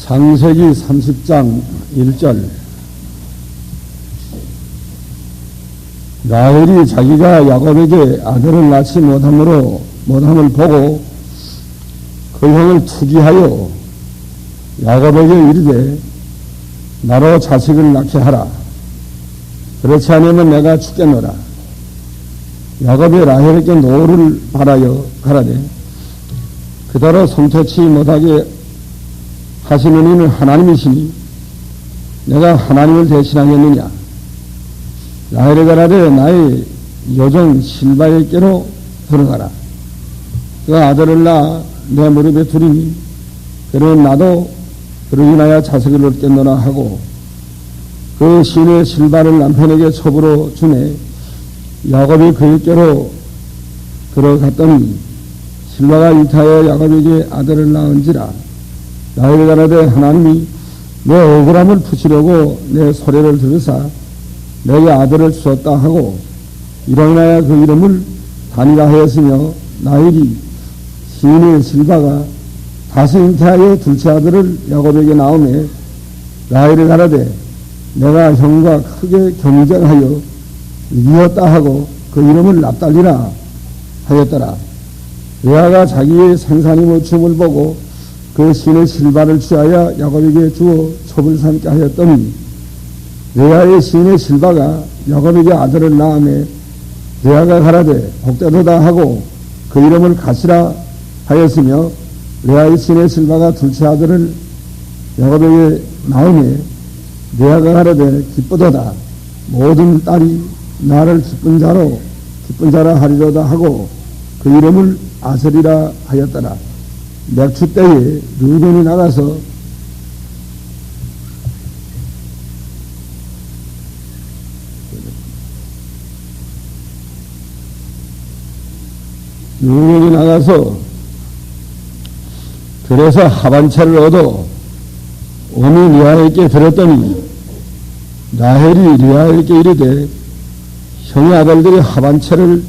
창세기 30장 1절. 라헬이 자기가 야곱에게 아들을 낳지 못함을 보고 그 형을 투기하여 야곱에게 이르되 나로 자식을 낳게 하라. 그렇지 않으면 내가 죽겠노라. 야곱이 라헬에게 노를 바라여 가라되 그대로 성토치 못하게 하시는 이는 하나님이시니 내가 하나님을 대신하겠느냐. 라헬이 가라되 나의 여종 실바에게로 들어가라. 그가 아들을 낳아 내 무릎에 두리니 그러면 나도 그로 인하여 자식을 얻겠노라 하고 그 시내 실바를 남편에게 첩으로 주매 야곱이 그에게로 들어갔더니 실바가 잉태하여 야곱에게 아들을 낳은지라. 라헬이 가라되 하나님이 내 억울함을 푸시려고 내 소리를 들으사 내게 아들을 주었다 하고 이로 인하여 그 이름을 단이라 하였으며 라헬이 시인의 실바가 다시 잉태하여 둘째 아들을 야곱에게 낳음에 라헬이 가라되 내가 형과 크게 경쟁하여 이겼다 하고 그 이름을 납달리라 하였더라. 레아가 자기의 생산이 멈춤을 보고 그 신의 실바를 취하여 야곱에게 주어 첩을 삼게 하였더니 레아의 신의 실바가 야곱에게 아들을 낳음에 레아가 가라되 복되도다 하고 그 이름을 가시라 하였으며 레아의 신의 실바가 둘째 아들을 야곱에게 낳음에 레아가 가라되 기쁘도다. 모든 딸이 나를 기쁜 자라 하리로다 하고 그 이름을 아셀이라 하였더라. 맥추 때에 르우벤이 나가서 그래서 하반채를 얻어 오미 리아에게 들었더니 라헬이 리아에게 이르되 형의 아들들이 하반채를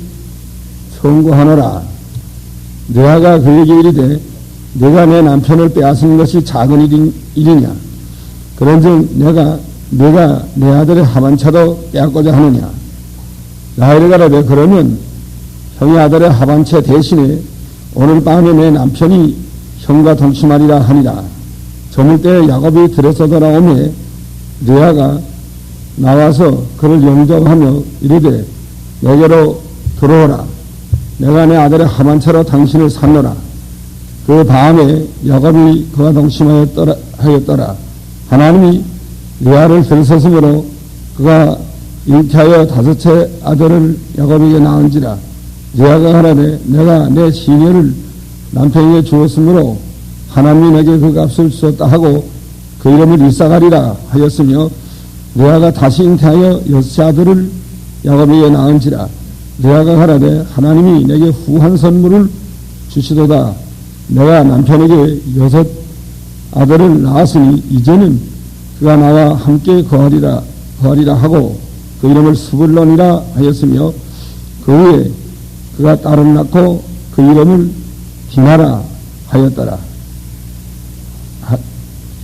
청구하노라. 레아가 그에게 이르되 네가 내 남편을 빼앗은 것이 작은 일이냐. 그런즉 네가 내 아들의 하반채도 빼앗고자 하느냐. 라헬이 가라되 그러면 형의 아들의 하반채 대신에 오늘 밤에 내 남편이 형과 동침하리라 하니라. 저물 때 야곱이 들에서 돌아오매 레아가 나와서 그를 영접하며 이르되 내게로 들어오라. 내가 내 아들의 하반채로 당신을 샀노라. 그 밤에 야곱이 그와 동침하였더라. 하나님이 레아를 들으셨으므로 그가 잉태하여 다섯째 아들을 야곱에게 낳은지라. 레아가 하라되 내가 내 시녀를 남편에게 주었으므로 하나님이 내게 그 값을 주었다 하고 그 이름을 이삭하리라 하였으며 레아가 다시 잉태하여 여섯째 아들을 야곱에게 낳은지라. 레아가 하라되 하나님이 내게 후한 선물을 주시도다. 내가 남편에게 여섯 아들을 낳았으니 이제는 그가 나와 함께 거하리라 하고 그 이름을 스불론이라 하였으며 그 후에 그가 딸을 낳고 그 이름을 디나라 하였더라.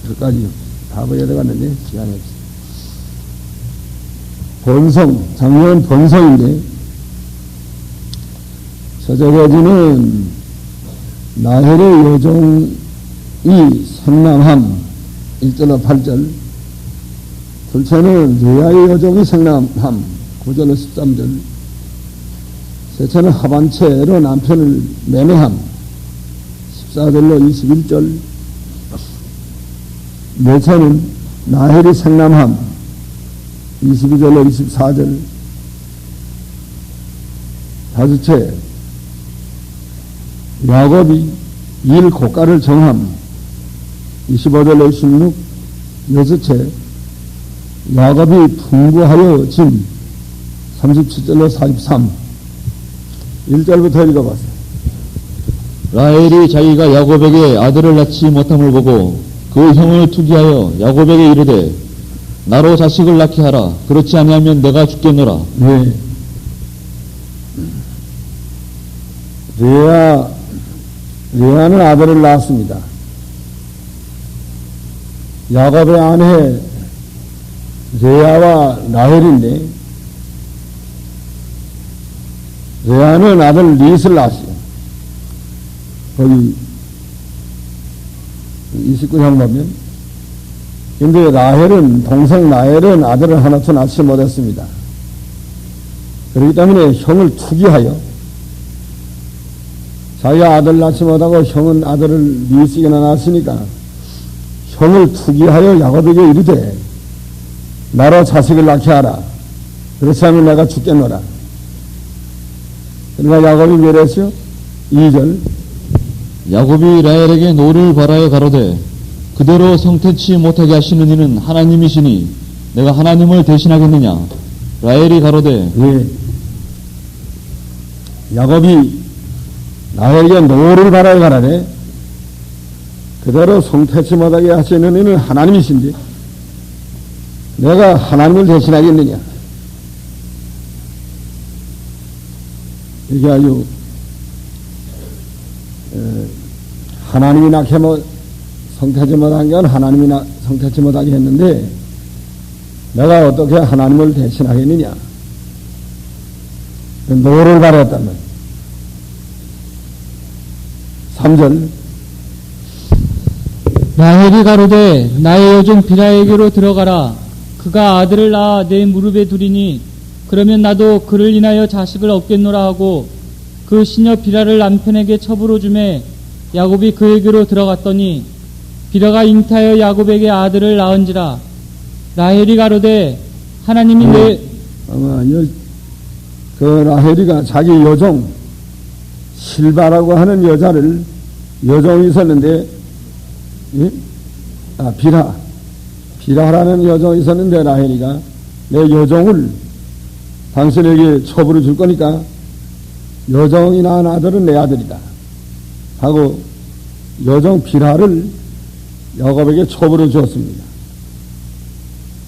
여기까지 답을 들어갔는데 시간이 없어. 번성, 작년 번성인데 서절에지는 라헬의 여종이 생남함 1절로 8절, 둘째는 레아의 여종이 생남함 9절로 13절, 셋째는 하반채로 남편을 매매함 14절로 21절, 넷째는 라헬이 생남함 22절로 24절, 다섯째 야곱이 일 고가를 정함 25절로 26, 여섯째 야곱이 풍부하여 짐 37절로 43. 1절부터 읽어봤어요. 라헬이 자기가 야곱에게 아들을 낳지 못함을 보고 그 형을 투기하여 야곱에게 이르되 나로 자식을 낳게 하라. 그렇지 아니하면 내가 죽겠노라. 네. 레아는 아들을 낳았습니다. 야곱의 아내 레아와 라헬인데, 레아는 아들 릿을 낳았어요. 거기 29장 보면. 근데 라헬은, 동생 라헬은 아들을 하나도 낳지 못했습니다. 그렇기 때문에 형을 투기하여, 자기가 아들 낳지 못하고 형은 아들을 릿에게나 낳았으니까 형을 투기하여 야곱에게 이르되 나로 자식을 낳게 하라. 그렇지 않으면 내가 죽겠노라. 그러니까 야곱이 멸했죠. 2절. 야곱이 라헬에게 노를 바라여 가로되 그대로 성태치 못하게 하시는 이는 하나님이시니 내가 하나님을 대신하겠느냐. 라헬이 가로되 예. 야곱이 라헬에게 노를 바라여 가라되 그대로 성태치 못하게 하시는 이는 하나님이신지 내가 하나님을 대신하겠느냐. 이게 아주 하나님이 낳게 성태치 못한 건 하나님이 성태치 못하게 했는데 내가 어떻게 하나님을 대신하겠느냐. 노를 바랬단 말이야. 3절. 라헬이 가로되 나의 여종 비라에게로 들어가라. 그가 아들을 낳아 내 무릎에 두리니 그러면 나도 그를 인하여 자식을 얻겠노라 하고 그 시녀 비라를 남편에게 첩으로 주매 야곱이 그에게로 들어갔더니 비라가 잉태하여 야곱에게 아들을 낳은지라. 라헬이 가로되 하나님이 아마 그 라헬이가 자기 여종 실바라고 하는 여종이 있었는데, 예? 비라라는 여종이 있었는데 라헬이가 내 여종을 당신에게 첩으로 줄 거니까 여종이 낳은 아들은 내 아들이다 하고 여종 비라를 야곱에게 첩으로 주었습니다.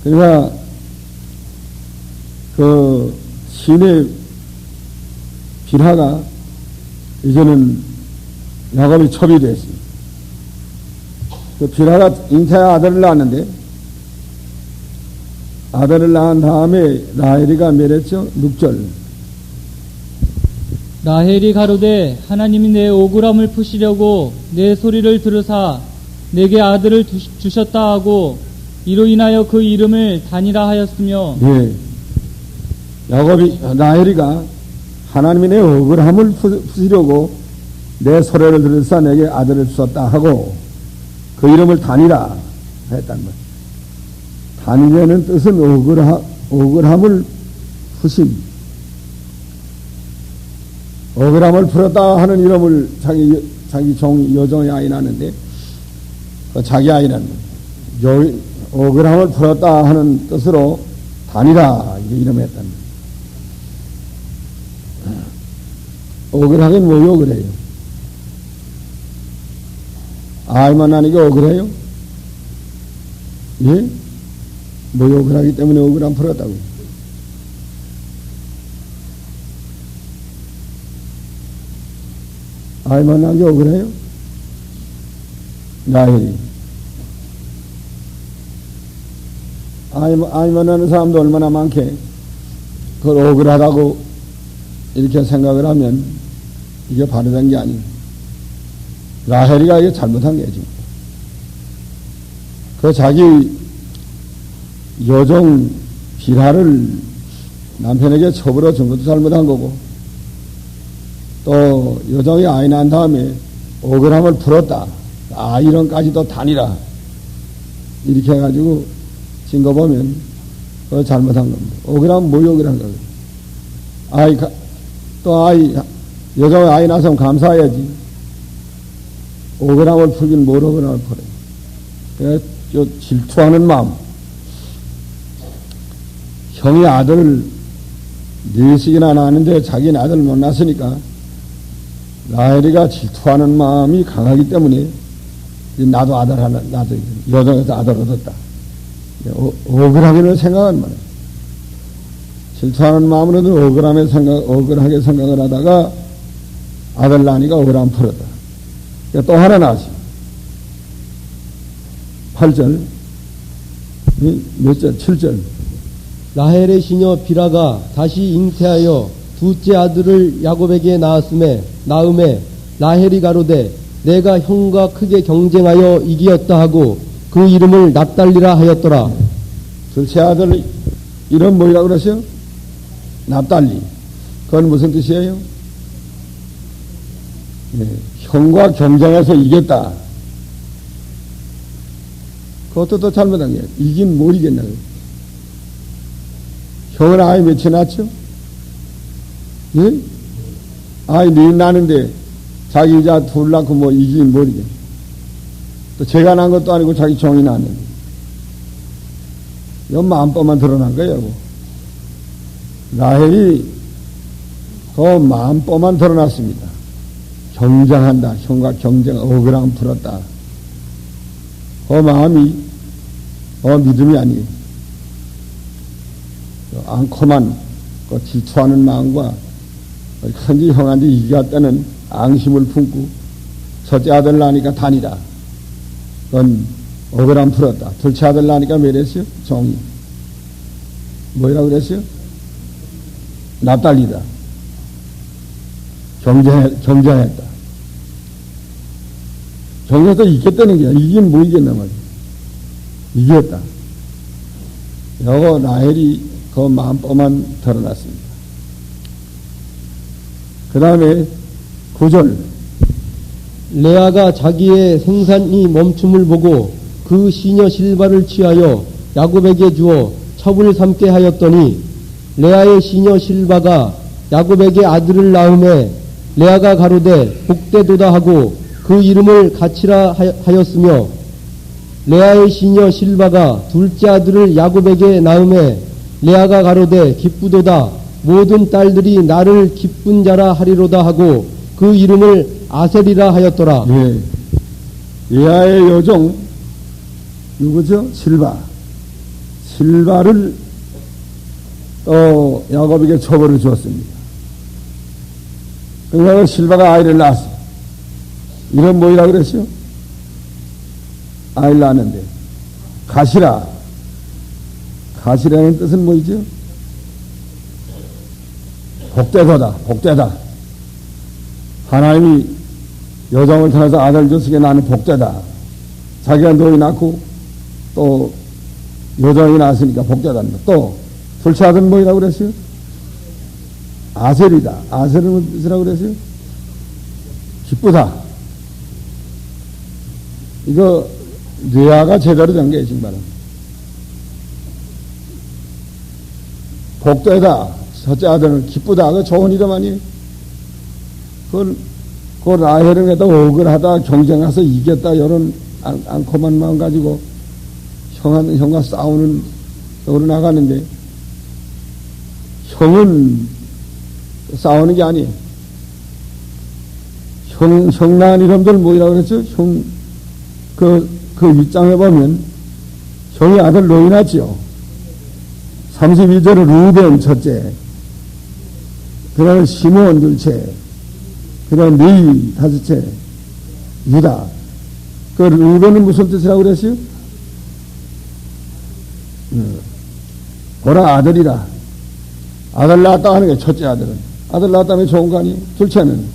그러니까 그 신의 비라가 이제는 야곱이 첩이 됐습니다. 그 비라가 잉태한 아들을 낳았는데 아들을 낳은 다음에 라헬이가 멸했죠. 6절. 라헬이 가로되 하나님이 내 억울함을 푸시려고 내 소리를 들으사 내게 아들을 주셨다 하고 이로 인하여 그 이름을 단이라 하였으며. 예. 라헬이가 하나님이 내 억울함을 푸시려고 내 소리를 들으사 내게 아들을 주셨다 하고 그 이름을 단이라 했단 말이에요. 단이라는 뜻은 억울함을 푸심. 억울함을 풀었다 하는 이름을 자기 여종의 아이 낳는데 그 자기 아이는 억울함을 풀었다 하는 뜻으로 단이라 이름을 했단 말이에요. 억울하긴 뭐요 억울해요? 아이만 나니까 억울해요? 예? 뭐 억울하기 때문에 억울함 풀었다고. 아이만 나게 억울해요? 라헬이. 아이만 나는 사람도 얼마나 많게 그걸 억울하다고 이렇게 생각을 하면 이게 바르된 게 아니에요. 라헬이가 이게 잘못한 게지. 그 자기 여종 비라를 남편에게 첩으로 준 것도 잘못한 거고, 또 여종이 아이 낳은 다음에 억울함을 풀었다. 이런까지도 단이라. 이렇게 해가지고 진 거 보면 그거 잘못한 겁니다. 억울하면 뭐 억울한 거예요? 여종이 아이 낳았으면 감사해야지. 억울함을 풀긴 뭘 억울함을 풀어요. 질투하는 마음. 형이 아들을 넷씩이나 낳았는데 자기는 아들을 못 낳았으니까 라헬이가 질투하는 마음이 강하기 때문에 나도 아들 하나, 나도 여종에서 아들 얻었다. 억울하게는 생각은 말이에요. 질투하는 마음으로도 억울하게 생각을 하다가 아들 낳으니까 억울함 풀었다. 또 하나 나왔어요. 8절. 몇 절? 7절. 라헬의 시녀 비라가 다시 잉태하여 둘째 아들을 야곱에게 낳음에 라헬이 가로되 내가 형과 크게 경쟁하여 이기었다 하고 그 이름을 납달리라 하였더라. 둘째 아들 이름 뭐라고 그러세요? 납달리. 그건 무슨 뜻이에요? 형과 경쟁해서 이겼다. 그것도 더 잘못한 거예요. 이긴 뭘 이겼나. 형은 아이 몇이 낳았죠? 예? 아이 넷 낳는데 자기 이자 둘 낳고 뭐 이긴 뭘 이겨. 또 제가 낳은 것도 아니고 자기 종이 낳는. 이건 마음법만 드러난 거예요. 라헬이 그 마음법만 드러났습니다. 경쟁한다. 형과 경쟁, 억울함 풀었다. 그 마음이 믿음이 아니에요. 앙코만 그 질투하는 마음과 현지 형한테 이겼다는 앙심을 품고 첫째 아들 낳으니까 단이다. 그건 억울함 풀었다. 둘째 아들 낳으니까 뭐랬어요? 정의. 뭐라고 그랬어요? 납달리다. 경쟁했다. 경쟁해서 이겼다는 게 이긴 뭐 이겼나 말이야. 이겼다. 요거 라헬이 그 마음법만 드러났습니다. 그 다음에 9절. 레아가 자기의 생산이 멈춤을 보고 그 시녀 실바를 취하여 야곱에게 주어 첩을 삼게 하였더니 레아의 시녀 실바가 야곱에게 아들을 낳음에 레아가 가로되 복되도다 하고 그 이름을 가치라 하였으며 레아의 시녀 실바가 둘째 아들을 야곱에게 낳음에 레아가 가로되 기쁘도다 모든 딸들이 나를 기쁜 자라 하리로다 하고 그 이름을 아셀이라 하였더라. 예. 레아의 여종 누구죠? 실바를 야곱에게 처벌을 주었습니다. 그러니까 실바가 아이를 낳았어요. 이런 뭐이라 그랬어요? 아이를 낳았는데 가시라는 뜻은 뭐이죠? 복되다. 하나님이 여정을 통해서 아들 줬으니 나는 복되다. 자기가 노이 낳고 또 여정이 낳았으니까 복되다. 또 둘째 아들은 뭐이라고 그랬어요? 아셀이다. 아셀은 무슨 뜻이라고 그랬어요? 기쁘다. 이거 뇌아가 제대로 된 게 정말은. 복되다. 첫째 아들은 기쁘다. 그 좋은 이름 아니에요? 그 라헬은 해도 억울하다. 경쟁해서 이겼다. 이런 앙콤한 마음 가지고 형과 싸우는 쪽으로 나가는데 형은 싸우는 게 아니에요. 형 낳은 이름들 뭐라고 그랬죠? 그 윗장에 보면 형이 아들 노이 낳았죠. 32절은 루벤 첫째, 그 다음에 시몬 둘째, 그 다음에 레위 다섯째, 유다. 그 루벤은 무슨 뜻이라고 그랬어요? 보라 아들이라. 아들 낳았다 하는 게 첫째 아들은. 아들 낳았다면 좋은 거 아니에요? 둘째는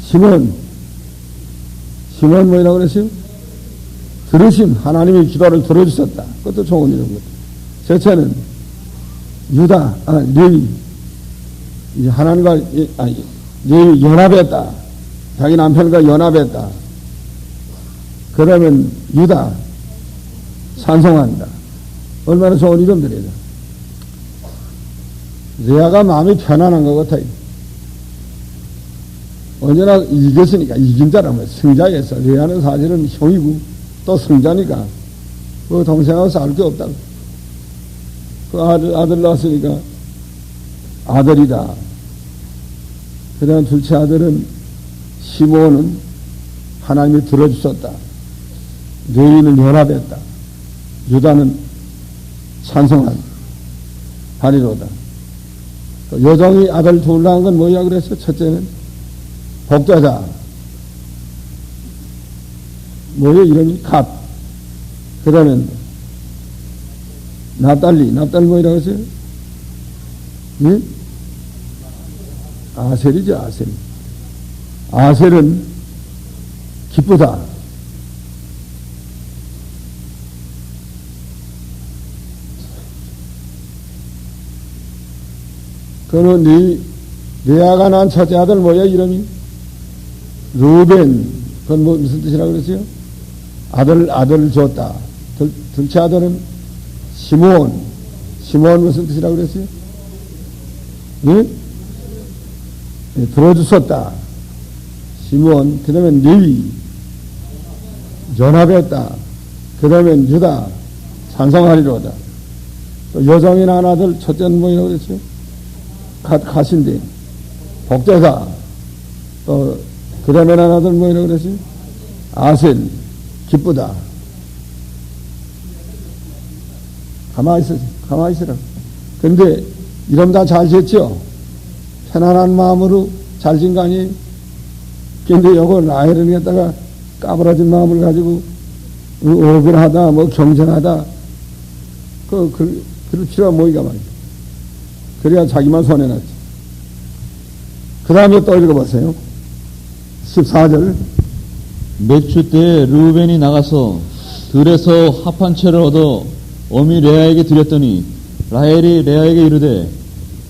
시몬 뭐라고 그랬어요? 들으심. 하나님의 기도를 들어주셨다. 그것도 좋은 이름이고. 셋째는 유다, 레위. 하나님과 레위 연합했다. 자기 남편과 연합했다. 그러면 유다 찬송한다. 얼마나 좋은 이름들이다. 레아가 마음이 편안한 것 같아요. 언제나 이겼으니까 이긴 자라면 승자에서 레아는 사실은 형이고 또 승자니까 그 동생하고 싸울 게 없다고. 그 아들 낳았으니까 아들이다. 그 다음 둘째 아들은 시몬은 하나님이 들어주셨다. 레위는 연합했다. 유다는 찬송한 하리로다. 여정이 아들 둘 낳은 건 뭐야 그랬어? 첫째는 복되다. 뭐예요? 이름이 그러면 납달리 뭐라고 했어요? 응? 아셀이죠, 아셀. 아셀은 기쁘다. 그는 레아가 낳은 첫째 아들 뭐야, 이름이? 루벤. 그건 뭐 무슨 뜻이라고 그랬어요? 아들을 줬다. 둘째 아들은 시몬 무슨 뜻이라고 그랬어요? 예? 예, 들어주셨다. 시몬. 그 다음에 레위. 연합했다. 그 다음에 유다. 찬송하리로다. 또 여정이 낳은 아들 첫째는 뭐라고 그랬어요? 가신대. 복제사. 또 그 다음에 낳은 아들 뭐라고 그랬어요? 아셀. 기쁘다. 가만히 있으라. 근데 이름 다 잘 지었죠? 편안한 마음으로 잘 지은 거 아니에요? 근데 요거 라헬을 갖다가 까부러진 마음을 가지고 억울하다, 뭐 경쟁하다, 그럴 필요가 뭐이가 말이야. 그래야 자기만 손해났지. 그 다음에 또 읽어보세요. 14절. 몇 주 때에 르우벤이 나가서 들에서 합한 채를 얻어 어미 레아에게 드렸더니 라헬이 레아에게 이르되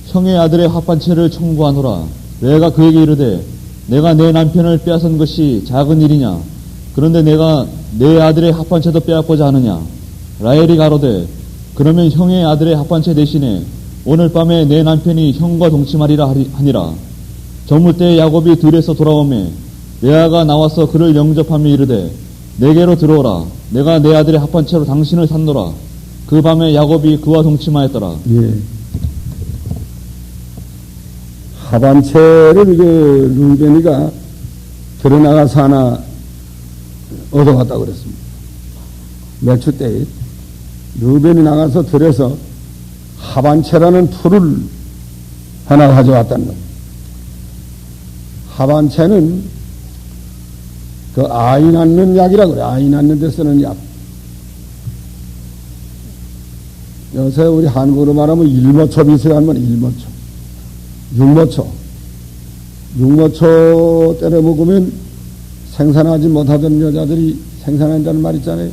형의 아들의 합한 채를 청구하노라. 레아가 그에게 이르되 내가 내 남편을 빼앗은 것이 작은 일이냐? 그런데 내가 내 아들의 합한 채도 빼앗고자 하느냐? 라헬이 가로되 그러면 형의 아들의 합한 채 대신에 오늘 밤에 내 남편이 형과 동침하리라 하니라. 저물 때 야곱이 들에서 돌아오매 레아가 나와서 그를 영접하며 이르되 내게로 들어오라. 내가 내 아들의 합한 채로 당신을 산노라. 그 밤에 야곱이 그와 동침하였더라. 예. 합한채를 르우벤이가 들어나가서 하나 얻어갔다고 그랬습니다. 몇 주 때에 르우벤이 나가서 들에서 합한채라는 풀을 하나 가져왔다는 겁니다. 합한채는 그 아이 낳는 약이라고 그래. 아이 낳는 데 쓰는 약. 요새 우리 한국으로 말하면 일모초 비슷하면 일모초. 육모초 때려 먹으면 생산하지 못하던 여자들이 생산한다는 말 있잖아요.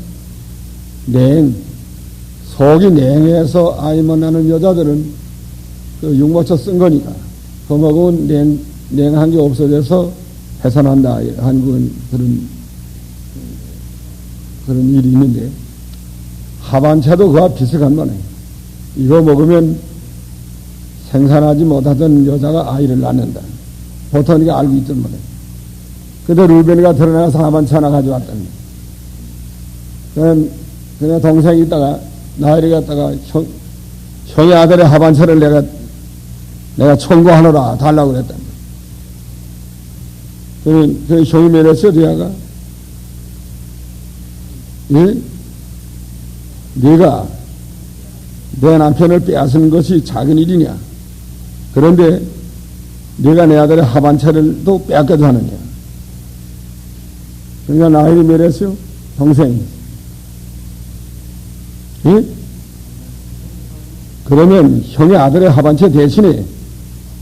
속이 냉해서 아이 못 낳는 여자들은 그 육모초 쓴 거니까. 그 먹으면 냉한 게 없어져서 해산한다. 한국은 그런 일이 있는데, 합한채도 그와 비슷한 거네. 이거 먹으면 생산하지 못하던 여자가 아이를 낳는다. 보통 이게 알고 있던 거네. 근데 르우벤이가 드러나서 합한채 하나 가져왔다는 거야. 그냥 동생이 있다가, 나이를 갖다가 형의 아들의 합한채를 내가 청구하노라 달라고 그랬다. 그 형이 매렸어, 대야가. 예? 네가 내 남편을 빼앗은 것이 작은 일이냐? 그런데 네가 내 아들의 합한채를 또 빼앗겨도 하느냐? 그러니까 나이를 매렸어요, 동생이. 예? 그러면 형의 아들의 합한채 대신에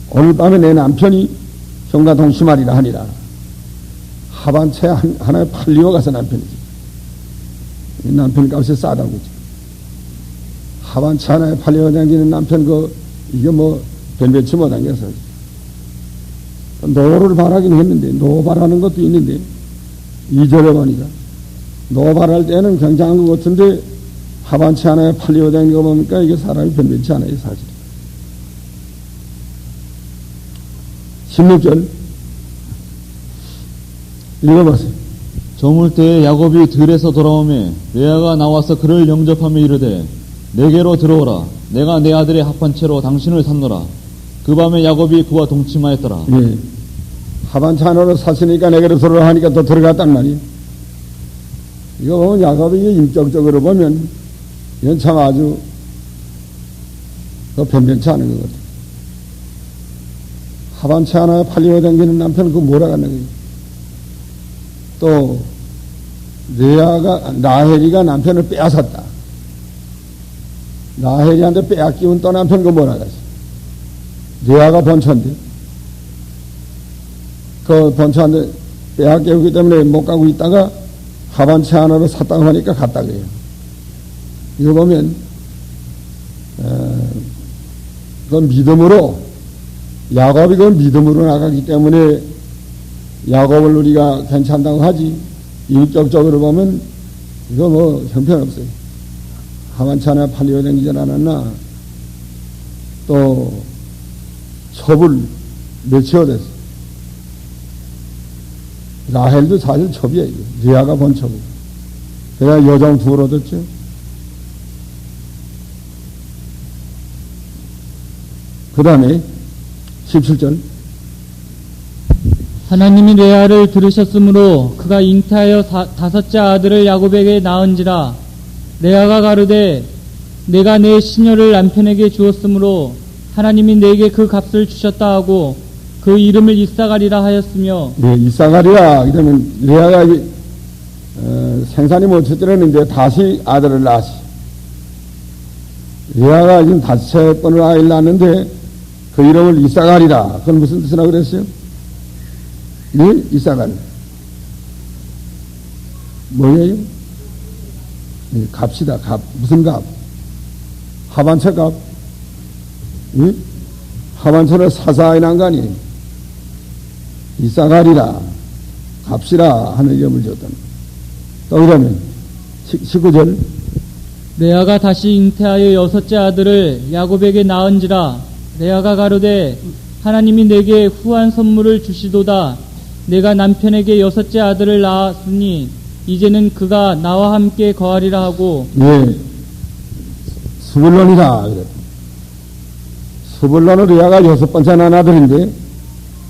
오늘 밤에 내 남편이 형과 동침하리라 하니라. 합한채 하나에 8리오 가서 남편이지. 남편 값이 싸다고. 합한채 하나에 8리오 당기는 남편 이게 뭐 변변치 못한 게 있어요. 노를 바라긴 했는데, 노 바라는 것도 있는데, 2절에 보니까 노 바랄 때는 굉장한 것 같은데 합한채 하나에 8리오 당긴 거 보니까 이게 사람이 변변치 않아요, 사실. 16절 읽어보세요. 저물 때에 야곱이 들에서 돌아오매 레아가 나와서 그를 영접하며 이르되 내게로 들어오라. 내가 내 아들의 합한 채로 당신을 샀노라. 그 밤에 야곱이 그와 동침하였더라. 예. 합한채 하나로 샀으니까 내게로 들어오라 하니까 또 들어갔단 말이에요. 이거 보면 야곱이 인격적으로 보면 이건 참 아주 변변치 않은 것 같아요. 합한채 하나에 팔리고 다니는 남편 그거 뭐라 갔는 거예요. 또 라헬이가 남편을 빼앗았다. 라헬이한테 빼앗기운 또 남편 그 뭐라 그러지? 레아가 번처인데 그 번처한테 빼앗기기 때문에 못 가고 있다가 하반채 하나로 샀다고 하니까 갔다 그래요. 이거 보면 그건 믿음으로 야곱이 그건 믿음으로 나가기 때문에 야곱을 우리가 괜찮다고 하지 인격적으로 보면 이거 뭐 형편없어요. 하반채 하나 팔려 다니지 않았나 또 첩을 몇치어 됐어. 라헬도 사실 첩이에요. 리아가 번첩이고. 그래야 여정 둘 얻었죠. 그 다음에 17절. 하나님이 레아를 들으셨으므로 그가 잉태하여 다섯째 아들을 야곱에게 낳은지라. 레아가 가로되 내가 내 시녀를 남편에게 주었으므로 하나님이 내게 그 값을 주셨다 하고 그 이름을 이사가리라 하였으며. 네, 이사가리라. 그러면 레아가 생산이 멈췄더랬는데 다시 아들을 낳았지. 레아가 지금 다섯 번을 아이를 낳았는데 그 이름을 이사가리라. 그건 무슨 뜻이라고 그랬어요? 네, 이사가리. 뭐예요? 네, 값이다. 값. 무슨 값? 하반채 값. 네? 하반채를 사사히 난 거 아니에요? 이사가리라. 값이라 하는 이름을 줬다. 또 이러면 19절. 레아가 다시 잉태하여 여섯째 아들을 야곱에게 낳은지라. 레아가 가로되 하나님이 내게 후한 선물을 주시도다. 내가 남편에게 여섯째 아들을 낳았으니 이제는 그가 나와 함께 거하리라 하고. 예, 스불론이다. 그랬다. 스불론은 레아가 여섯 번째 낳은 아들인데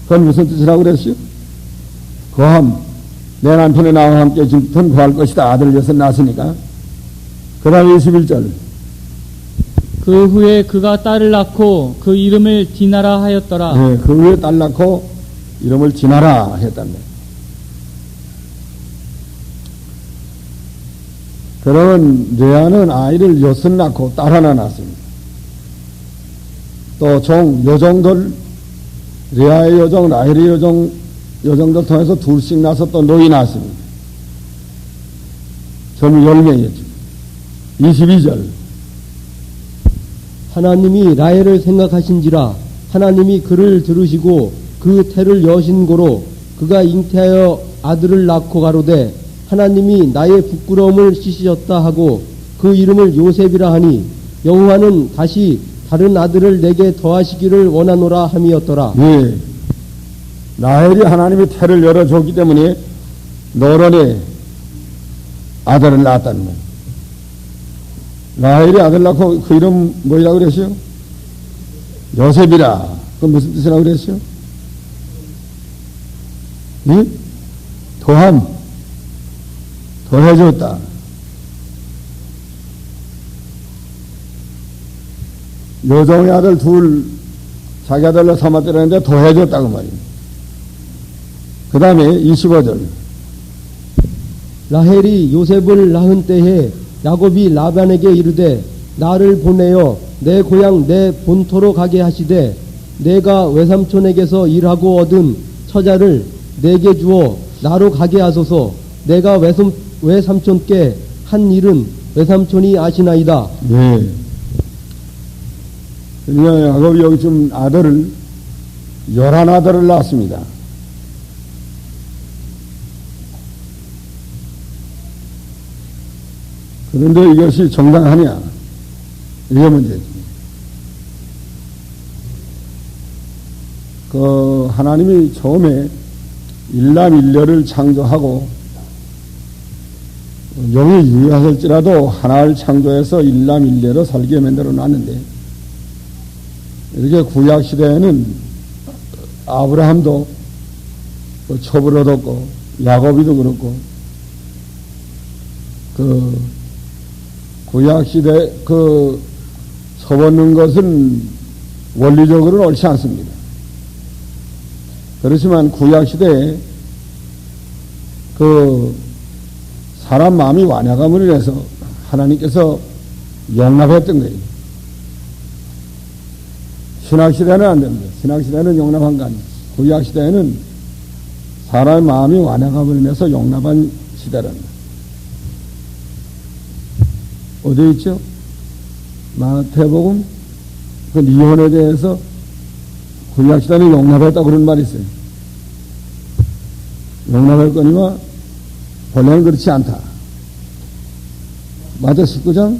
그건 무슨 뜻이라고 그랬어요? 거함. 내 남편의 나와 함께 지금 거할 것이다. 아들을 여섯 낳았으니까. 그 다음에 21절. 그 후에 그가 딸을 낳고 그 이름을 디나라 하였더라. 네, 그 후에 딸 낳고 이름을 디나라 했답니다. 그러면 레아는 아이를 여섯 낳고 딸 하나 낳았습니다. 또 여종들, 레아의 여종, 라헬의 여종들 통해서 둘씩 낳아서 또 노이 낳았습니다. 전 10명이었죠. 22절. 하나님이 라헬을 생각하신지라. 하나님이 그를 들으시고 그 태를 여신 고로 그가 잉태하여 아들을 낳고 가로되 하나님이 나의 부끄러움을 씻으셨다 하고 그 이름을 요셉이라 하니 여호와는 다시 다른 아들을 내게 더하시기를 원하노라 함이었더라. 예. 라헬이 하나님이 태를 열어줬기 때문에 노론에 아들을 낳았다는 거예요. 라헬이 아들 낳고 그 이름 뭐라고 그랬어요? 요셉이라. 그건 무슨 뜻이라고 그랬어요? 예? 더해줬다. 여종의 아들 둘 자기 아들로 삼았더랬는데 더해줬다고 말입니다. 그 다음에 25절. 라헬이 요셉을 낳은 때에 야곱이 라반에게 이르되 나를 보내어 내 고향 내 본토로 가게 하시되 내가 외삼촌에게서 일하고 얻은 처자를 내게 주어 나로 가게 하소서. 내가 외삼촌께 한 일은 외삼촌이 아시나이다. 네. 그러니까 야곱이 여기 좀 아들을 11아들을 낳았습니다. 그런데 이것이 정당하냐? 이게 문제지. 하나님이 처음에 일남일녀를 창조하고 영이 유효하실지라도 하나를 창조해서 일남일녀로 살게 만들어 놨는데 이렇게 구약 시대에는 아브라함도 첩을 얻었고 야곱이도 그렇고 구약 시대 첩 얻는 것은 원리적으로는 옳지 않습니다. 그렇지만 구약 시대에 사람 마음이 완약함으로 인해서 하나님께서 용납했던 거예요. 신학시대는 안 됩니다. 신학시대는 용납한 거 아니에요. 구약시대에는 사람의 마음이 완약함을 인해서 용납한 시대랍니다. 어디 있죠? 마태복음 그 이혼에 대해서 구약시대는 용납했다고 그런 말이 있어요. 용납할 거니와 본래는 그렇지 않다. 마태 19장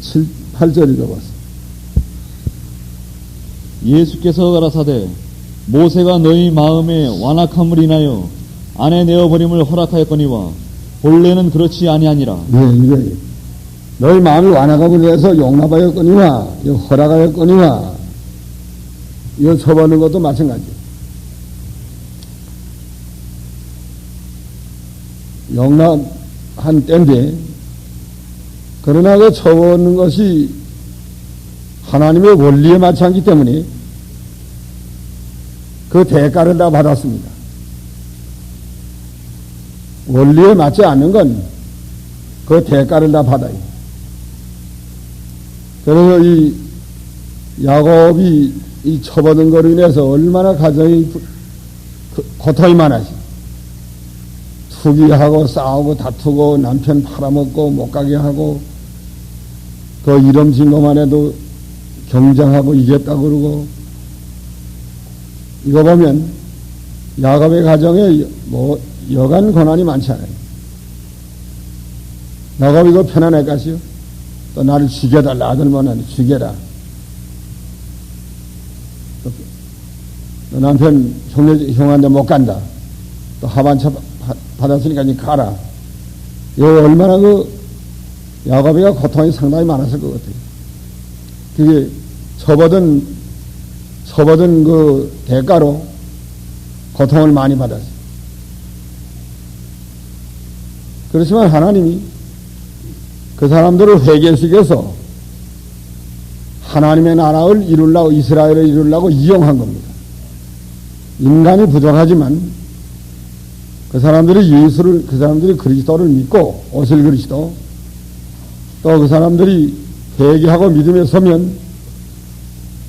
7, 8절 읽어봤어. 예수께서 가라사대 모세가 너희 마음에 완악함을 인하여 아내 내어버림을 허락하였거니와 본래는 그렇지 아니하니라. 예, 이게 너희 마음이 완악함을 위해서 용납하였거니와 허락하였거니와 이거 처벌하는 것도 마찬가지예요. 용납한 때인데 그러나 그 처벌하는 것이 하나님의 원리에 맞지 않기 때문에 그 대가를 다 받았습니다. 원리에 맞지 않는 건 그 대가를 다 받아요. 그래서 이 야곱이 이 처받은 거로 인해서 얼마나 가정이 고통이 많아지. 투기하고 싸우고 다투고 남편 팔아먹고 못 가게 하고 그 이름 진 것만 해도 경쟁하고 이겼다고 그러고 이거 보면 야곱의 가정에 뭐 여간 고난이 많지 않아요. 야곱이 이거 편안할 것이요. 또 나를 죽여달라. 아들만 죽여라. 또 남편 형한테 못 간다. 또 하반차 받았으니까 이제 가라. 이거 얼마나 그 야곱이가 고통이 상당히 많았을 것 같아요. 그게 처받은 그 대가로 고통을 많이 받았어요. 그렇지만 하나님이 그 사람들을 회개시켜서 하나님의 나라를 이루려고 이스라엘을 이루려고 이용한 겁니다. 인간이 부족하지만 그 사람들이 그리스도를 믿고 오실 그리스도 또 그 사람들이 회개하고 믿음에 서면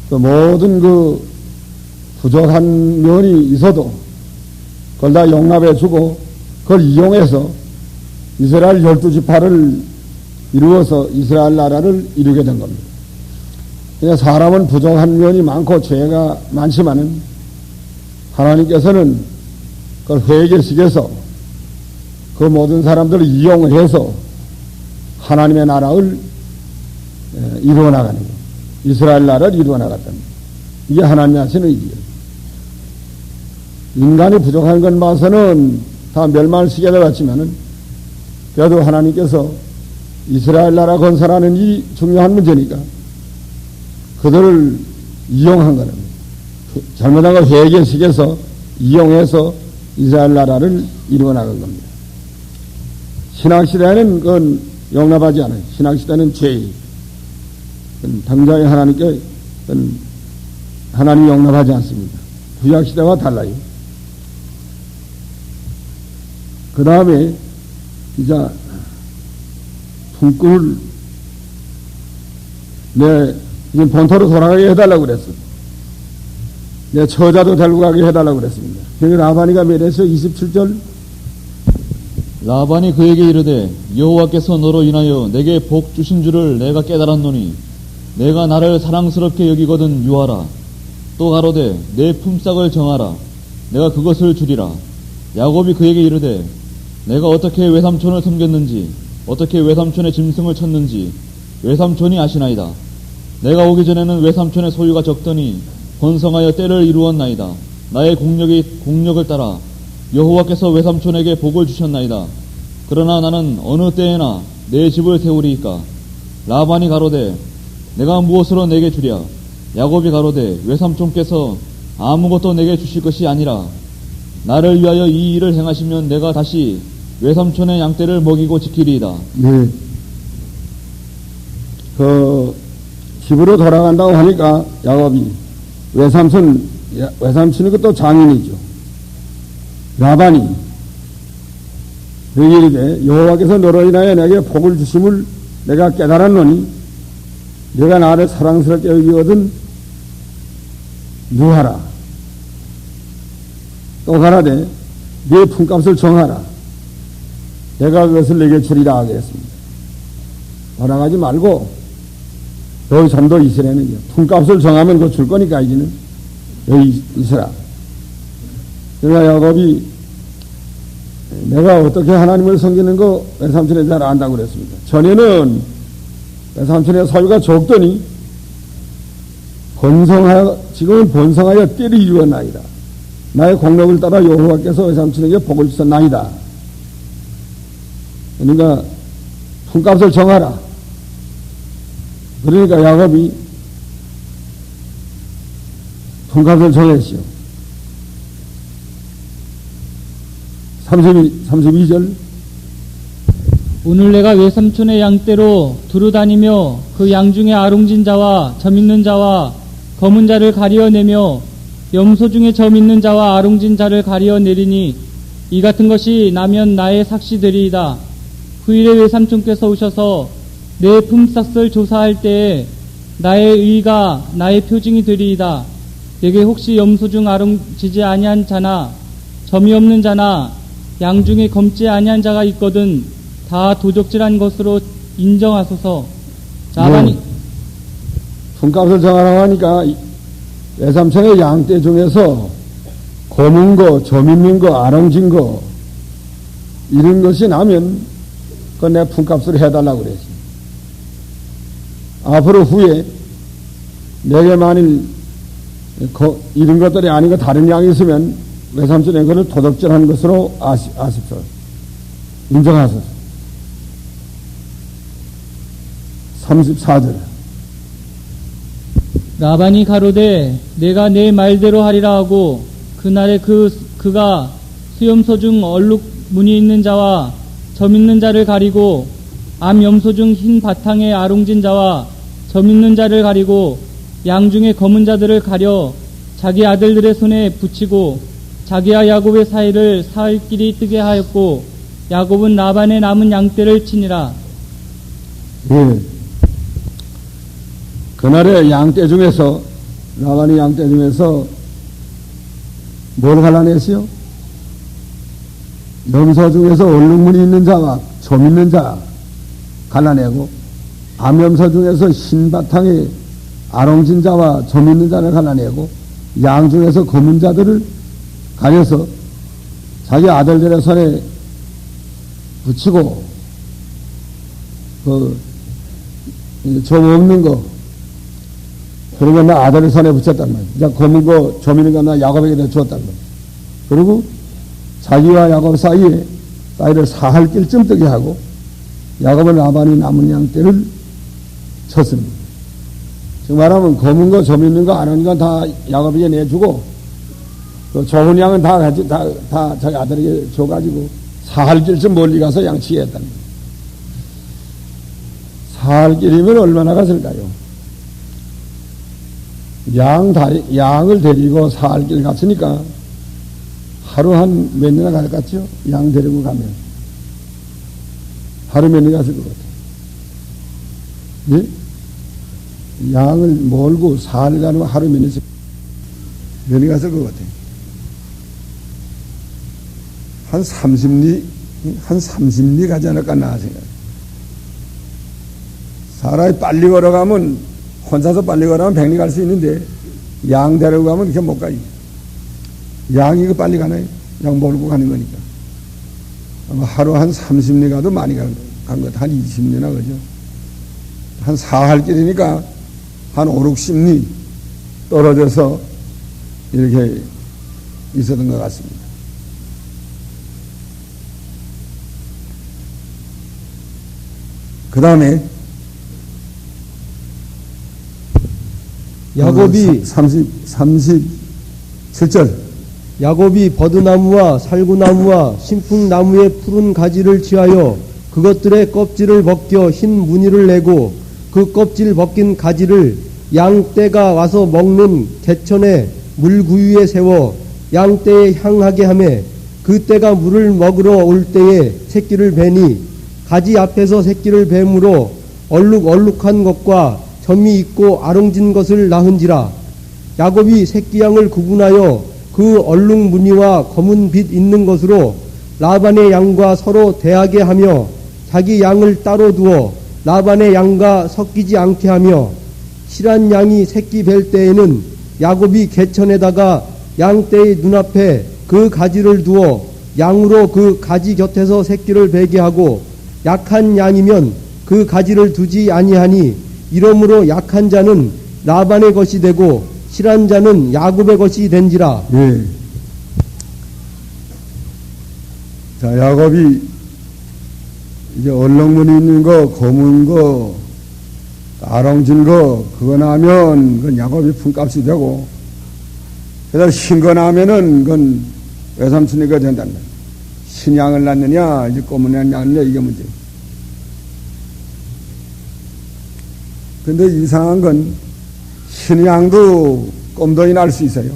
그 모든 그 부족한 면이 있어도 그걸 다 용납해 주고 그걸 이용해서 이스라엘 12지파를 이루어서 이스라엘 나라를 이루게 된 겁니다. 그러니까 사람은 부족한 면이 많고 죄가 많지만은 하나님께서는 그걸 회개시켜서 그 모든 사람들을 이용해서 하나님의 나라를 이루어 나가는 거예요. 이스라엘 나라를 이루어 나갔답니다. 이게 하나님이 하시는 일이에요. 인간이 부족한 건 봐서는 다 멸망을 시게 되었지만은 그래도 하나님께서 이스라엘 나라 건설하는 일이 중요한 문제니까 그들을 이용한 거는 잘못한 걸 회개시켜서 이용해서 이스라엘 나라를 이루어 나간 겁니다. 신학시대는 그건 용납하지 않아요. 신학시대는 죄. 당장에 하나님께 하나님이 용납하지 않습니다. 구약시대와 달라요. 그 다음에 이제 품꾼을 내 지금 본토로 돌아가게 해달라고 그랬어. 내 처자도 데리고 가게 해달라고 그랬습니다. 그래서 라반이가 맺어서 27절 라반이 그에게 이르되 여호와께서 너로 인하여 내게 복 주신 줄을 내가 깨달았노니 내가 나를 사랑스럽게 여기거든 유하라. 또 가로되 내 품삯을 정하라. 내가 그것을 주리라. 야곱이 그에게 이르되 내가 어떻게 외삼촌을 섬겼는지 어떻게 외삼촌의 짐승을 쳤는지 외삼촌이 아시나이다. 내가 오기 전에는 외삼촌의 소유가 적더니 번성하여 때를 이루었나이다. 나의 공력을 따라 여호와께서 외삼촌에게 복을 주셨나이다. 그러나 나는 어느 때에나 내 집을 세우리이까. 라반이 가로되 내가 무엇으로 내게 주랴. 야곱이 가로되 외삼촌께서 아무것도 내게 주실 것이 아니라 나를 위하여 이 일을 행하시면 내가 다시 외삼촌의 양떼를 먹이고 지키리이다. 네. 그 집으로 돌아간다고 하니까 야곱이 외삼촌이 그것도 장인이죠. 라반이 너희 이르되 여호와께서 너로 인하여 내게 복을 주심을 내가 깨달았노니 내가 나를 사랑스럽게 여기거든 누하라. 또 가라되 네 품값을 정하라. 내가 그것을 내게 주리라 하겠습니다. 원하지 말고 너희 전도 이스라엘은 품값을 정하면 그거 줄 거니까 이제는 여기 있으라. 그러나 야곱이 내가 어떻게 하나님을 섬기는 거 외삼촌에 잘 안다고 그랬습니다. 전에는 외삼촌의 사유가 적더니 지금은 번성하여 때를 이루었나이다. 나의 공력을 따라 여호와께서 외삼촌에게 복을 주셨나이다. 그러니까 품값을 정하라. 그러니까 야곱이 품값을 정했시오. 32절 오늘 내가 외삼촌의 양떼로 두루 다니며 그 양 중에 아롱진 자와 점 있는 자와 검은 자를 가리어내며 염소 중에 점 있는 자와 아롱진 자를 가리어내리니 이 같은 것이 나면 나의 삭시되리이다. 후일에 외삼촌께서 오셔서 내 품삯을 조사할 때에 나의 의가 나의 표징이 되리이다. 내게 혹시 염소 중 아롱지지 아니한 자나 점이 없는 자나 양 중에 검지 아니한 자가 있거든 다 도적질한 것으로 인정하소서. 라반이 품값을 정하라고 하니까 외삼촌의 양떼 중에서 검은 거, 점 있는 거, 아롱진 거 이런 것이 나면 그건 내 품값을 해달라고 그랬지. 앞으로 후에 내게 만일 이런 것들이 아니고 다른 양이 있으면 외삼촌의 그걸 도덕질한 것으로 아십시오. 인정하소서. 34절 라반이 가로되 내가 내 말대로 하리라 하고 그날에 그가 수염소 중 얼룩 무늬 있는 자와 점 있는 자를 가리고 암 염소 중 흰 바탕에 아롱진 자와 점 있는 자를 가리고 양 중에 검은 자들을 가려 자기 아들들의 손에 붙이고 자기와 야곱의 사이를 사흘 길이 뜨게 하였고 야곱은 라반의 남은 양떼를 치니라. 예. 그날의 양떼 중에서 라반의 양떼 중에서 뭘 갈라냈어요? 염소 중에서 얼룩무늬 있는 자와 점 있는 자 갈라내고 암염소 중에서 흰 바탕에 아롱진 자와 점 있는 자를 갈라내고 양 중에서 검은 자들을 가려서 자기 아들들의 손에 붙이고 점 없는 거 그러면 나 아들의 손에 붙였단 말이야. 이제 검은 거 점 있는 거 나 야곱에게 주었단 말이야. 그리고 자기와 야곱 사이에 사이를 사할길쯤 뜨게 하고 야곱은 라반이 남은 양떼를 쳤습니다. 지금 말하면 검은 거, 점 있는 거, 안 하는 거 다 야곱에게 내주고 그 좋은 양은 다 자기 아들에게 줘가지고 사할길쯤 멀리 가서 양치게 했다는 거예요. 사할길이면 얼마나 갔을까요? 양을 데리고 사할길 갔으니까 하루 한 몇 년이나 갈 것 같죠? 양 데리고 가면. 하루 몇 년 갔을 것 같아요. 예? 양을 몰고 사흘 가면 하루 몇 년 갔을 것 같아요. 한 30리 가지 않을까 나 생각해요. 사람이 빨리 걸어가면 혼자서 빨리 걸어가면 100리 갈 수 있는데 양 데리고 가면 이렇게 못 가요. 양이 그 빨리 가나요? 양 몰고 가는 거니까. 아마 하루 한 30리 가도 많이 간 것, 한 20리나 그죠? 한 사할길이니까 한 5, 60리 떨어져서 이렇게 있었던 것 같습니다. 그 다음에 야곱이 37절 야곱이 버드나무와 살구나무와 신풍나무의 푸른 가지를 취하여 그것들의 껍질을 벗겨 흰 무늬를 내고 그 껍질 벗긴 가지를 양떼가 와서 먹는 개천의 물구유에 세워 양떼에 향하게 하며 그때가 물을 먹으러 올 때에 새끼를 베니 가지 앞에서 새끼를 뱀으로 얼룩얼룩한 것과 점이 있고 아롱진 것을 낳은지라. 야곱이 새끼 양을 구분하여 그 얼룩 무늬와 검은 빛 있는 것으로 라반의 양과 서로 대하게 하며 자기 양을 따로 두어 라반의 양과 섞이지 않게 하며, 실한 양이 새끼 뵐 때에는 야곱이 개천에다가 양떼의 눈앞에 그 가지를 두어 양으로 그 가지 곁에서 새끼를 베게 하고, 약한 양이면 그 가지를 두지 아니하니 이러므로 약한 자는 라반의 것이 되고 실한 자는 야곱의 것이 된지라. 예. 자, 야곱이 이제 얼룩무늬 있는 거, 검은 거, 아롱진 거, 그거 나면 그건 야곱이 품값이 되고, 그래서 신거 나면은 그건 외삼촌이가 된단다. 신양을 낳느냐, 이제 검은 양을 낳느냐, 이게 문제. 근데 이상한 건 신양도 꼼동이 날 수 있어요.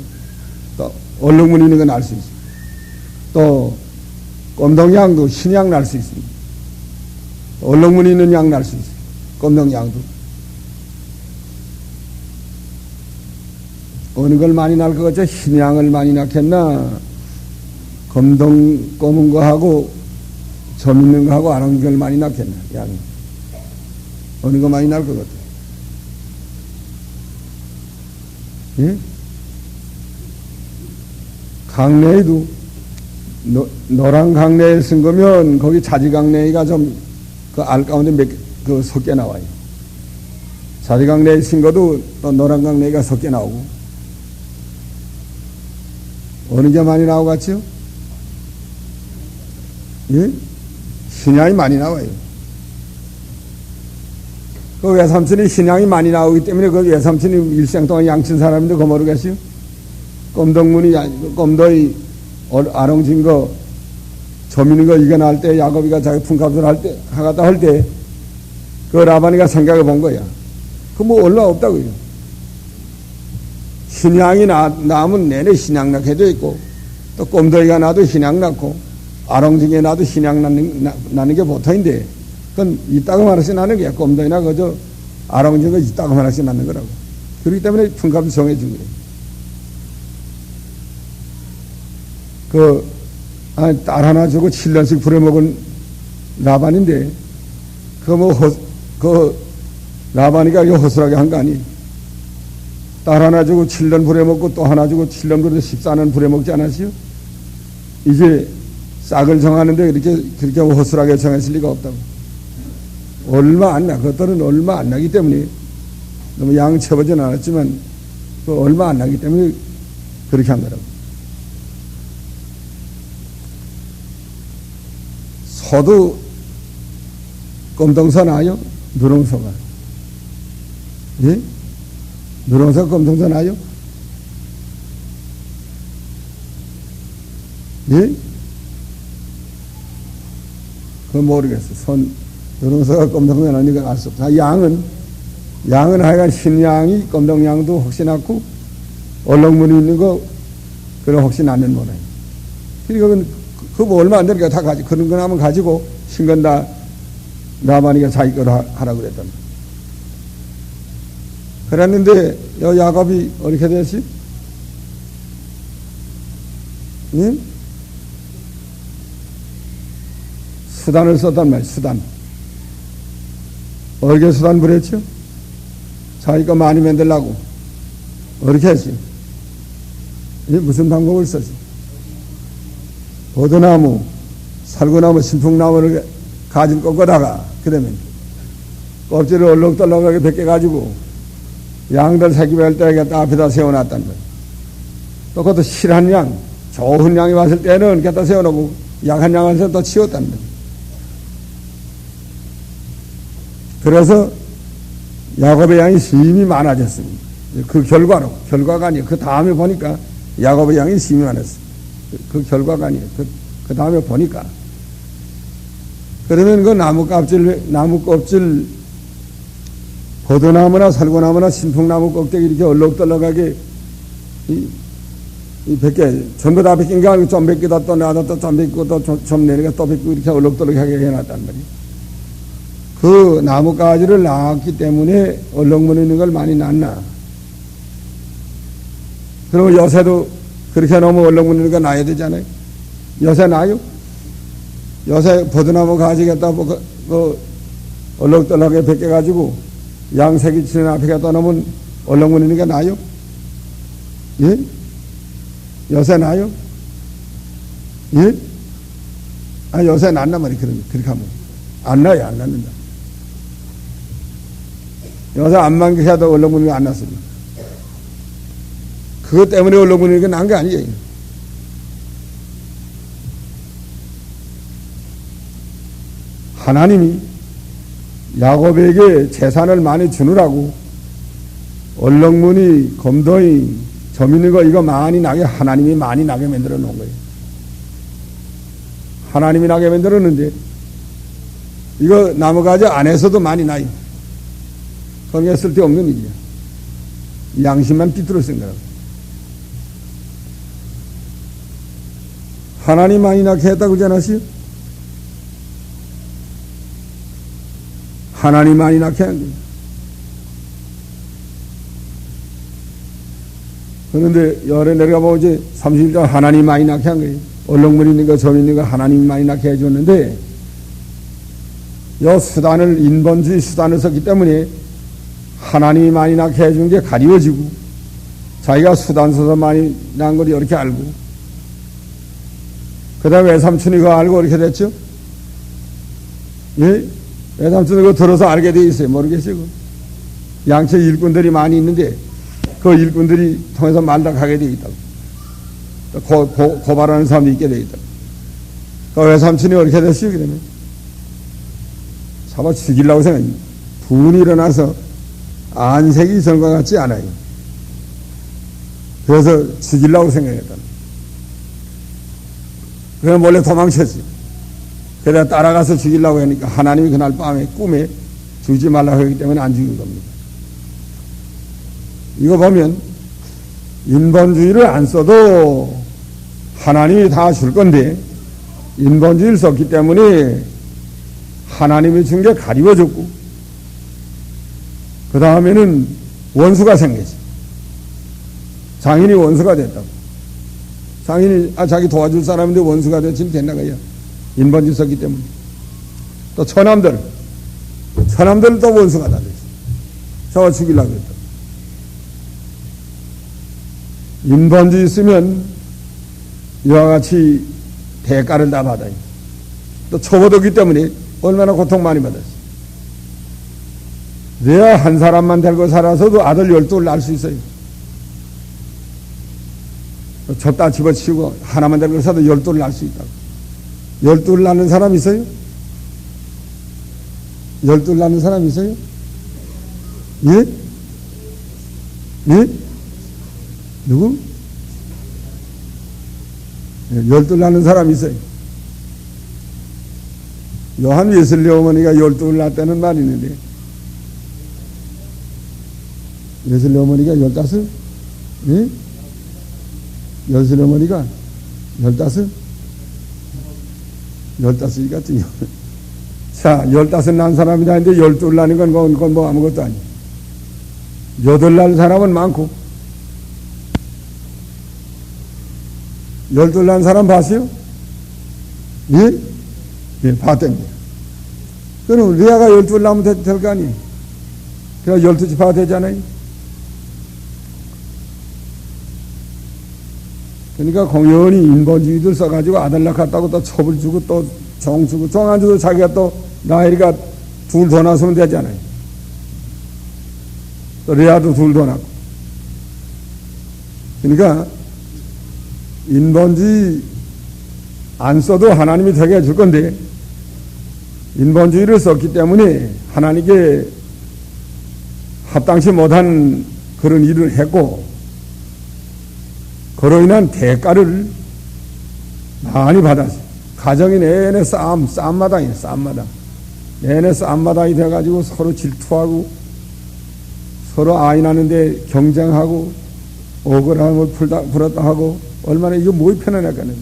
또 얼룩무늬 있는 거 날 수 있어요. 또 꼼동양도 신양 날 수 있습니다. 얼룩무늬 있는 양 날 수 있어요. 꼼동양도. 어느 걸 많이 날 것 같죠? 흰양을 많이 낳겠나? 검은 거 하고 점 있는 거 하고 아롱진 걸 많이 낳겠나? 양이. 어느 거 많이 날 것 같아요? 예? 강냉이도 노란 강냉이 쓴 거면 거기 자지 강냉이가 좀 그 알 가운데 그 섞여 나와요. 자지 강냉이 쓴 것도 또 노란 강냉이가 섞여 나오고. 어느 게 많이 나오고 같죠? 예? 신양이 많이 나와요. 그 외삼촌이 신양이 많이 나오기 때문에 그 외삼촌이 일생 동안 양친 사람인데 그거 모르겠어요? 꼼동무늬, 꼼도이, 아롱진 거, 점 있는 거 이게 나올 때 야곱이가 자기 품값을 할 때, 하겠다 할 때, 그 라반이가 생각해 본 거야. 그 뭐 얼마 없다고요. 신양이 나면 내내 신양 낳게도 있고, 또 꼼도이가 나도 신양 낳고, 아롱진에 나도 신양 낳는 게 보통인데, 그건 이따금 하나씩 낳는 거야. 꼼도이나 그저 아롱진 거 이따금 하나씩 낳는 거라고. 그렇기 때문에 품값을 정해준 거예요. 딸 하나 주고 7년씩 부려먹은 라반인데, 라반이가 이거 허술하게 한 거 아니? 딸 하나 주고 7년 부려먹고 또 하나 주고 7년 부려 14년 부려먹지 않았어요? 이제 싹을 정하는데 그렇게 허술하게 정했을 리가 없다고. 얼마 안 나. 그것들은 얼마 안 나기 때문에, 너무 양 채워지는 않았지만, 얼마 안 나기 때문에 그렇게 한 거라고. 소도 검동소 나요? 누렁소가. 예? 누렁소가 검동소 나요? 예? 그건 모르겠어. 누렁소가 검동소 나니까 알 수 없어. 양은 하여간 흰양이 검동양도 혹시 낳고, 얼룩무늬 있는 거, 그럼 혹시 낳는 모양이에요. 그러니까 그거 얼마 안 되니까 다 가지고, 그런 거 하면 가지고, 신건 다, 라반이가 자기 거로 하라고 그랬단 말이야. 그랬는데, 야곱이 어떻게 됐지? 응? 수단을 썼단 말이야, 수단. 어떻게 수단 부렸죠? 자기 거 많이 만들라고. 어떻게 했지? 무슨 방법을 썼지? 보드나무, 살구나무, 신풍나무를 가지를 꺾어다가, 그러면 껍질을 얼룩덜룩하게 벗겨가지고 양들 새끼 뵐 때 앞에다 세워놨단 거예요. 또 그것도 실한 양, 좋은 양이 왔을 때는 갖다 세워놓고 약한 양을 또 치웠단 거예요. 그래서 야곱의 양이 심히 많아졌습니다. 그 결과가 아니에요. 그 다음에 보니까 야곱의 양이 심히 많았어요. 그 결과가 아니에요. 그 다음에 보니까. 그러면 그 나무 껍질, 보드나무나 살구나무나 신풍나무 꼭대기 이렇게 얼룩덜룩하게 이 100개, 전부 다 베낀 게 아니고 좀 베끼다 또 나다 또 좀 베끼고 또 좀 내니까 또 베끼고 이렇게 얼럭덜럭하게 해놨단 말이에요. 그 나뭇가지를 낳았기 때문에 얼렁무늬 있는 걸 많이 낳나. 그러면 요새도 그렇게 너무 얼렁무늬 있는 거 낳아야 되잖아요. 요새 낳아요? 요새 버드나무 가지겠다 얼렁덜렁하게 베껴가지고 양색이 치는 앞에 갖다 놓으면 얼렁무늬 있는 게 나요? 예? 요새 나요? 예? 아, 요새 낳나 말이야. 그렇게 하면. 안 나요, 안 낳는다. 요새 암만 해도 얼렁무늬가 안 났습니다. 그것 때문에 얼렁무늬가 난 게 아니에요. 하나님이 야곱에게 재산을 많이 주느라고 얼렁무늬, 검도이, 점 있는 거 이거 많이 나게 하나님이 많이 나게 만들어 놓은 거예요. 하나님이 나게 만들었는데 이거 나무가지 안에서도 많이 나요. 그게 쓸데없는 일이야. 양심만 삐뚤어 생각하고. 하나님 많이 나게 했다고 그러지 않았어요? 하나님 많이 낳게 한 거예요. 그런데 열에 내려가보면 이제 30장 하나님 많이 낳게 한 거예요. 얼렁무늬 있는 거, 점 있는 거 하나님 많이 낳게 해줬는데 이 수단을 인본주의 수단을 썼기 때문에 하나님이 많이 낳게 해준 게 가리워지고 자기가 수단 써서 많이 낳은 걸 이렇게 알고 그 다음에 외삼촌이 그거 알고 이렇게 됐죠? 예? 외삼촌이 그거 들어서 알게 돼 있어요. 모르겠어요. 양체 일꾼들이 많이 있는데 그 일꾼들이 통해서 말다 가게 돼 있다고. 고발하는 사람도 있게 돼 있다고. 그 외삼촌이 이렇게 됐어요. 그러면 잡아 죽이려고 생각합니다. 분이 일어나서 안색이 전과 같지 않아요. 그래서 죽이려고 생각했다. 그래서 몰래 도망쳤지. 그래서 따라가서 죽이려고 하니까 하나님이 그날 밤에 꿈에 죽이지 말라고 하기 때문에 안 죽인 겁니다. 이거 보면 인본주의를 안 써도 하나님이 다 줄 건데 인본주의를 썼기 때문에 하나님이 준 게 가리워졌고 그 다음에는 원수가 생겼지. 장인이 원수가 됐다고. 장인이 자기 도와줄 사람인데 원수가 됐으면 됐나가요. 인본주의 썼기 때문에. 또 처남들 또 원수가 다 됐어. 저거 죽이려고 했다. 인본주의 쓰면 이와 같이 대가를 다 받아요. 또 초보도기 때문에 얼마나 고통 많이 받았어. 내가 한 사람만 데리고 살아서도 아들 12을 낳을 수 있어요. 졌다 집어치우고 하나만 데리고 살아도 12을 낳을 수 있다고. 12을 낳는 사람 있어요? 12을 낳는 사람 있어요? 예? 예? 누구? 12을 낳는 사람 있어요. 요한 웨슬리 어머니가 12을 낳았다는 말이 있는데 웨슬리 어머니가 15? 예? 웨슬리 어머니가 15? 15이 같은요. 자, 15 낳은 사람이다 했는데 12을 낳는 건 뭐 아무것도 아니에요. 8 낳은 사람은 많고 12 낳은 사람 봤어요? 예? 예, 봤답니다. 그럼 레아가 12을 낳으면 될 거 아니에요? 그래야 12지파가 되잖아요. 그러니까 공연히 인본주의들 써가지고 아들 낳았다고 또 첩을 주고 또 종 주고 종 안 주고 자기가 또 라헬이가 둘 더 낳으면 되잖아요. 또 레아도 둘 더 낳고. 그러니까 인본주의 안 써도 하나님이 되게 해줄 건데 인본주의를 썼기 때문에 하나님께 합당치 못한 그런 일을 했고 그로 인한 대가를 많이 받았어요. 가정이 내내 싸움마당이에요. 싸움마당. 내내 싸움마당이 돼가지고 서로 질투하고 서로 아이 낳는데 경쟁하고 억울함을 풀었다 하고 얼마나 이거 뭐이 편안할까는.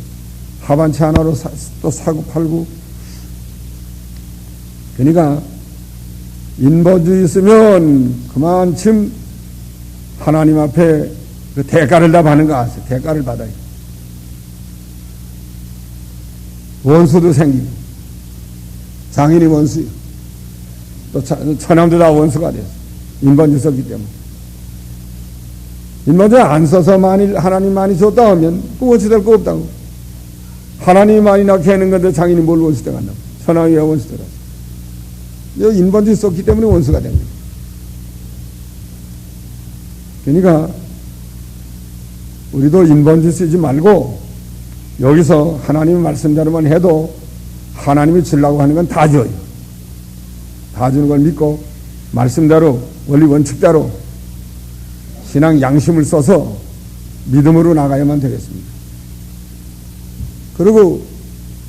하반채 하나로 또 사고 팔고. 그러니까 인본주의 있으면 그만큼 하나님 앞에 그 대가를 다 받는 거 아세요? 대가를 받아요. 원수도 생기고, 장인이 원수요. 또 처남도 다 원수가 됐어. 인본주의 썼기 때문에. 인본주의 안 써서 만일 하나님 많이 줬다 하면 그 원수 될 거 없다고. 하나님이 많이 낳게 하는 건데 장인이 뭘 원수 돼간다고. 처남이 왜 원수 돼갔어. 인본주의 썼기 때문에 원수가 된 거예요. 그러니까 우리도 인본주의 쓰지 말고 여기서 하나님의 말씀대로만 해도 하나님이 주려고 하는 건 다 줘요. 다 주는 걸 믿고 말씀대로 원리 원칙대로 신앙 양심을 써서 믿음으로 나가야만 되겠습니다. 그리고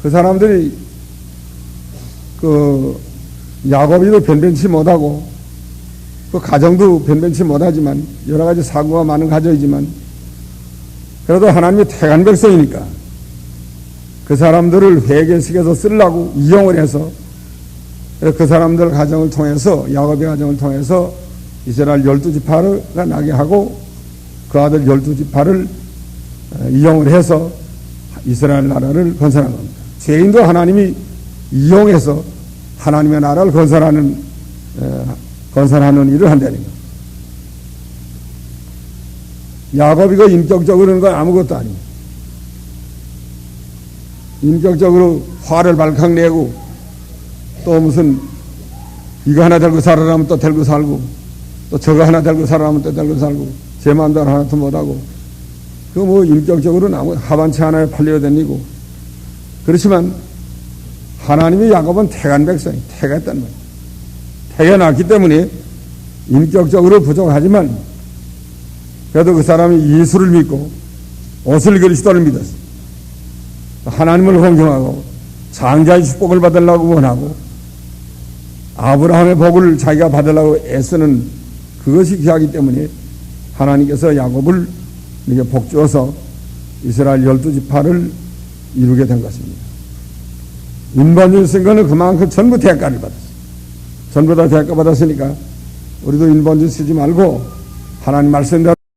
그 사람들이 그 야곱이도 변변치 못하고 그 가정도 변변치 못하지만 여러 가지 사고가 많은 가정이지만 그래도 하나님이 택한 백성이니까 그 사람들을 회개시켜서 쓰려고 이용을 해서 그 사람들 가정을 통해서 야곱의 가정을 통해서 이스라엘 12지파가 나게 하고 그 아들 12지파를 이용을 해서 이스라엘 나라를 건설한 겁니다. 죄인도 하나님이 이용해서 하나님의 나라를 건설하는 일을 한다는 거예요. 야곱이가 인격적으로는 건 아무것도 아니에요. 인격적으로 화를 발칵 내고 또 무슨 이거 하나 들고 살아라면 또 들고 살고 또 저거 하나 들고 살아라면 또 들고 살고 제 마음대로 하나도 못하고 그 뭐 인격적으로는 아무 하반채 하나에 팔려 다니고 그렇지만 하나님이 야곱은 택한 백성이 택했단 말이에요. 택해놨기 때문에 인격적으로 부족하지만 그래도 그 사람이 예수를 믿고 오실 그리스도를 믿었어. 하나님을 공경하고 장자의 축복을 받으려고 원하고 아브라함의 복을 자기가 받으려고 애쓰는 그것이 귀하기 때문에 하나님께서 야곱을 이렇게 복 주어서 이스라엘 12지파를 이루게 된 것입니다. 인본주의 쓴 거는 그만큼 전부 대가를 받았어요. 전부 다 대가 받았으니까 우리도 인본주의 쓰지 말고 하나님 말씀대로